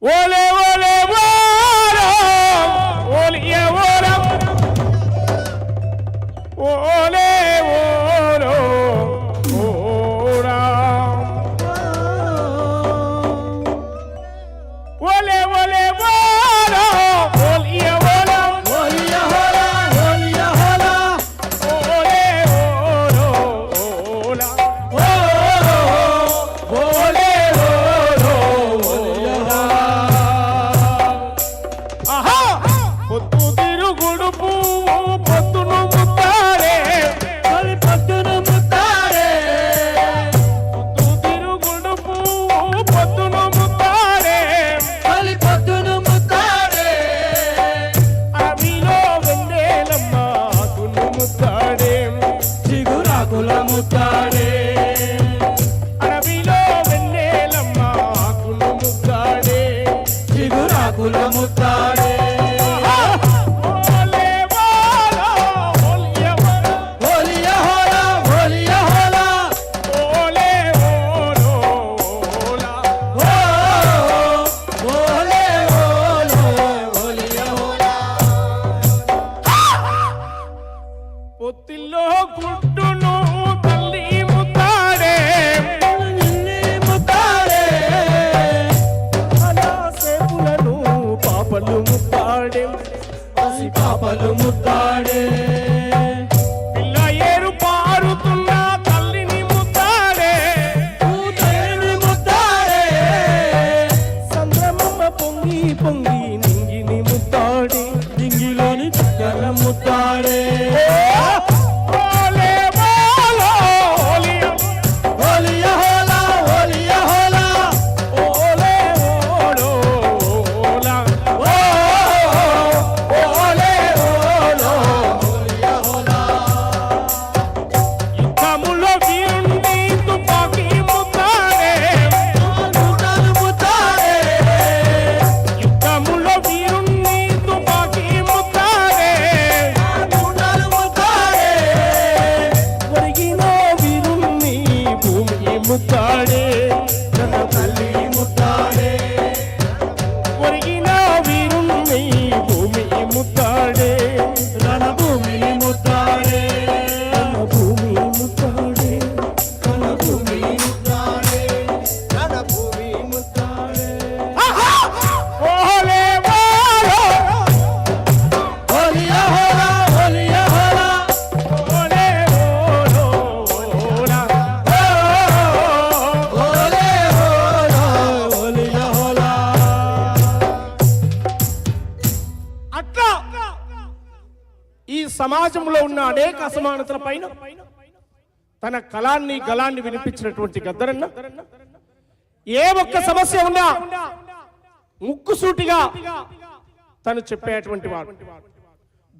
ఓలే ఓలే ఓలియ ఓలం ఓలే ఓలో ఓరా ఓలే ఓలే ఓలో ఓలియ ఓలం ఓలియ ఓలా ఓలియ ఓలా ఓలే ఓలో ఓలా ఓలే ఓలో ఓలా ఆహా పొద్దు తిరుగుడు పువ్వు పొద్దును ముత్తాడే మరి పొద్దును ముత్తాడే పొద్దు తిరుగుడు పువ్వు పొద్దును ముత్తాడే మరి పొద్దును ముత్తాడే అవిలో వెన్నెలమ్మ తును ముత్తాడే చిగురాకుల ముత్తాడే అడవిలో వెన్నెలమ్మ తును ముత్తాడే చిగురాకుల ముత్తాడే పొత్తిల్లో గుడ్డును తల్లి ముత్తాడే ముత్తాడే అలా సేపులను పాపలు ముత్తాడే పసి పాపలు ముత్తాడే పిల్ల ఏరు పారుతున్న తల్లిని ముత్తాడే కూతురిని ముత్తాడే సంద్రమమ్మ పొంగి పొంగి నింగిని ముత్తాడే నింగిలోని చుక్కల ముత్తాడే ముత్తాడే తన తల్లి ముత్తాడే ఒరిగిన వీరుణ్ణి భూమి ముత్తాడే రణ భూమి ముత్తాడే రణ భూమి ముత్తాడే రణ భూమి ముత్తాడే రణ భూమి ముత్తాడే ఓలే ఓలో ఓలియ హోలా ఓలియ హోలా ఓలే ఓలో ఓలా ఈ సమాజంలో ఉన్న అనేక అసమానతల పైన తన కళాన్ని గళాన్ని వినిపించినటువంటి గద్దరన్న ఏ ఒక్క సమస్య ఉన్నా ముక్కుసూటిగా తను చెప్పేటువంటి వాడు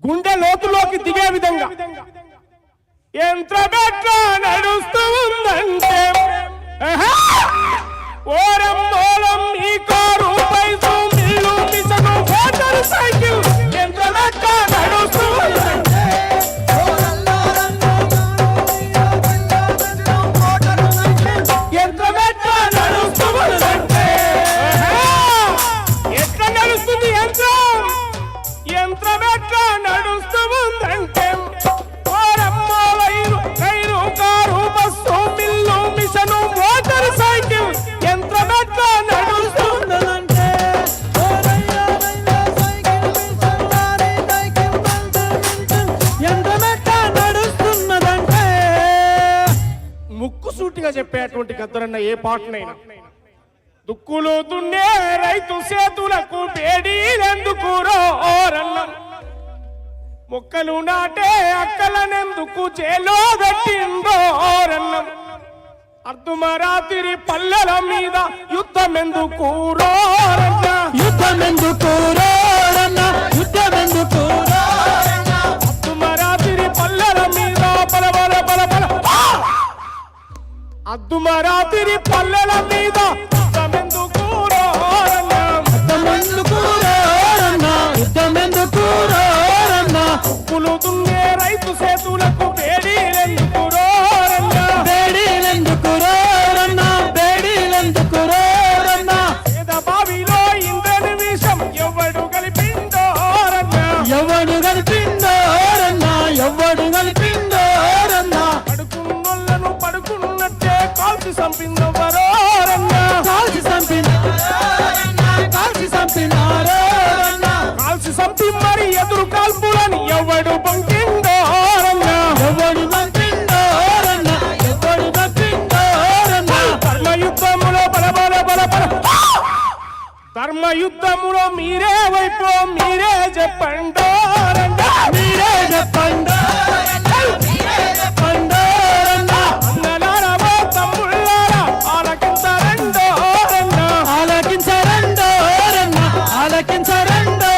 గుండె లోతులోకి దిగే విధంగా యంత్రమెట్ల నడుస్తూ ఉందంటే ఓరం ఓలం ఈ కారు పైసు మిల్లు మిషను మోటార్ సైకిల్ యంత్రమెట్ల నడుస్తూ ఉందంటే యంత్రమెట్ల నడుస్తూ ఉందంటే ఎట్లా నడుస్తుంది యంత్రం యంత్రమెట్ల నడుస్తూ ఉందంటే rail car bus mill machine motor cycle యంత్రమెట్ల నడుస్తుందంటే యంత్రమెట్ల నడుస్తున్నదంటే ముక్కుసూటిగా చెప్పేటువంటి గద్దరన్న ఏ పాటనైనా దుక్కులు దున్నే రైతు చేతులకు బేడీలెందుకు రోరన్న మొక్కలు నాటే అక్కలనెందుకు చేలో పెట్టిండోరన్నం అర్ధమరాత్రి పల్లెల మీద యుద్ధమెందుకు రోరన్న యుద్ధమెందుకు రోరన్న యుద్ధమెందుకు అర్ధమరాత్రి పల్లెల మీద బల బల బల బల అర్ధమరాత్రి పల్లెల మీద యుద్ధమెందుకు రోరన్న యుద్ధమెందుకు రోరన్న యుద్ధమెందుకు రోరన్న ఉప్పులు దున్నే రైతు చేతులకు బేడీలెందుకు రోరన్న బేడీలెందుకు రోరన్న బేడీలెందుకు రోరన్న బావిలో ఇంత ధర్మ యుద్ధములో మీరే వైపు మీరే చెప్పండి మీరే చెప్పండి అన్నలారా తమ్ముళ్ళారా ఆలకించరండో ఆలకించరండో ఆలకించరండో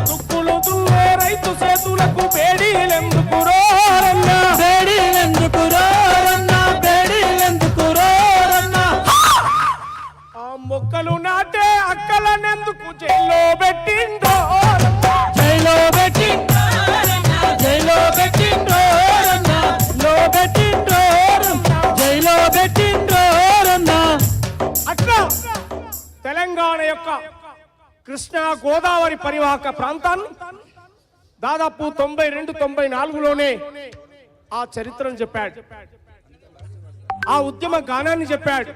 దుక్కులు దున్నే రైతు చేతులకు బేడీలెందుకు రోరన్నా బేడీలెందుకు రోరన్నా బేడీలెందుకు రోరన్నా ఆ మొక్కలు నాటే అక్కలనెందుకు జైల్లో పెట్టిండో జైలో పెట్టిండ్రో జైలో పెట్టిండ్రో లో పెట్టిండ్రో జైలో పెట్టిండ్రోరన్నా అట్లా తెలంగాణ యొక్క కృష్ణా గోదావరి పరివాహక ప్రాంతాన్ని దాదాపు 92-94లోనే ఆ చరిత్రను చెప్పాడు, ఆ ఉద్యమ గానాన్ని చెప్పాడు.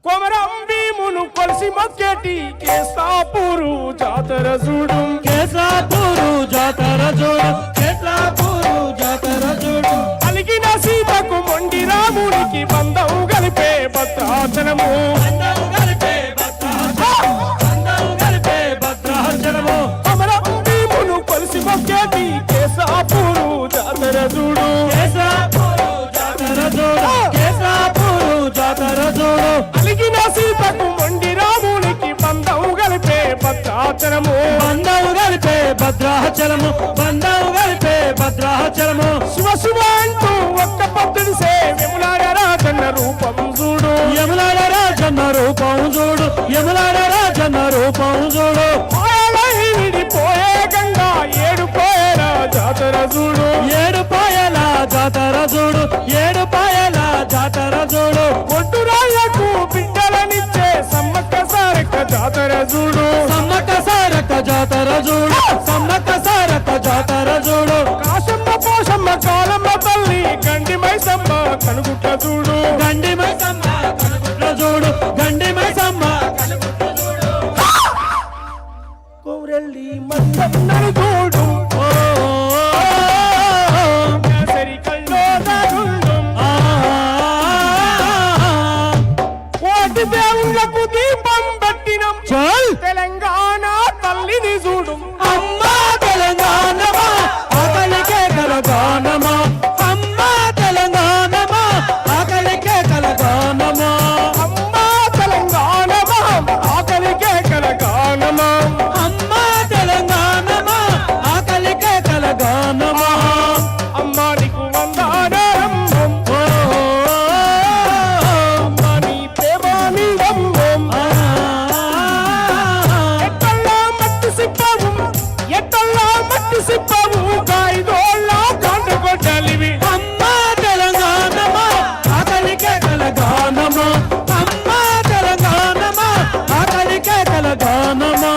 కొమరం భీమును కొలిసి మొక్కేటి కేసాపూరు జాతర చూడు కేసాపూరు జాతర చూడు కేసాపూరు జాతర చూడు అలిగిన సీతకు మొండి రామునికి బంధం కలిపే భద్రాచలము బంధం కలిపే భద్రాచలము కొమరం భీమును కొలిసి మొక్కేటి కేసాపూరు జాతర చూడు కేసాపూరు జాతర చూడు కేసాపూరు జాతర చూడు అలిగిన సీతకు మొండి రామునికి బంధం కలిపే భద్రాచలము బంధం కలిపే భద్రాచలము బంధం కలిపే భద్రాచలము శివ శివ అంటూ ఒక్క పద్దుడిసే విములాడ రాజన్న రూపం చూడు యములాడ రాజన్న రూపం చూడు యములాడ రాజన్న రూపం చూడు పోయలై విడిపోయే గంగా ఏడుపోయేల జాతర చూడు ఏడుపాయల జాతర చూడు ఏడుపాయల జాతర చూడు ఒడ్డు రాళ్లకు బిడ్డలనిచ్చే సమ్మక్క సారక్క జాతర చూడు సమ్మక్క సారక్క జాతర చూడు సమ్మక్క సారక్క జాతర చూడు కాశమ్మ పోషమ్మ కాలమ్మ తల్లి గండి మైసమ్మ కనుగుట్ల చూడు గండి మైసమ్మ కనుగుట్ల చూడు గండి మైసమ్మ కనుగుట్ల చూడు కోరెల్లి మల్లన్నను చూడు ఓ కేసరి కల్లో నరుళ్ళు కోటి దేవుళ్ళకు దీపం పెట్టినం చల్ తెలంగాణ తల్లిని చూడు అమ్మా తెలంగాణమా ఆకలికే కలగానమా అమ్మా తెలంగాణమా ఆకలికే కలగానమా అమ్మా తెలంగాణమా ఆకలికే కలగానమా అమ్మా తెలంగాణమా ఆకలికే కలగానమా అమ్మా నీకు వందనం ఓ అమ్మా నీ ప్రేమ నీ వందనం ఎట్టల్లా మట్టి సిప్పావు ఎట్టల్లా మట్టి సిప్పావు గాయదోళ్ళ కాండగొడ్డలివి అమ్మా తెలంగాణమా ఆకలికే కలగానమా అమ్మా తెలంగాణమా ఆకలికే కలగానమా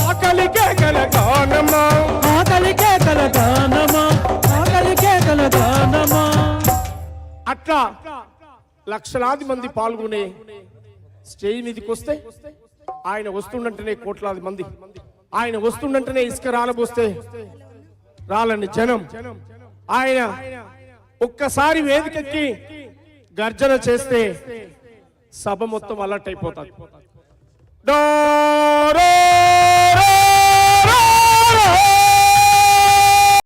ఆకలికే కలగానమా ఆకలికే కలగానమా ఆకలికే కలగానమా అట్లా లక్షలాది మంది పాల్గొనే స్టేజ్ మీదకి వస్తే ఆయన వస్తుండంటేనే కోట్లాది మంది, ఆయన వస్తుండంటేనే ఇసుక రాలబోస్తే రాలని జనం, ఆయన ఒక్కసారి వేదికకి గర్జన చేస్తే సభ మొత్తం అలర్ట్ అయిపోతారు.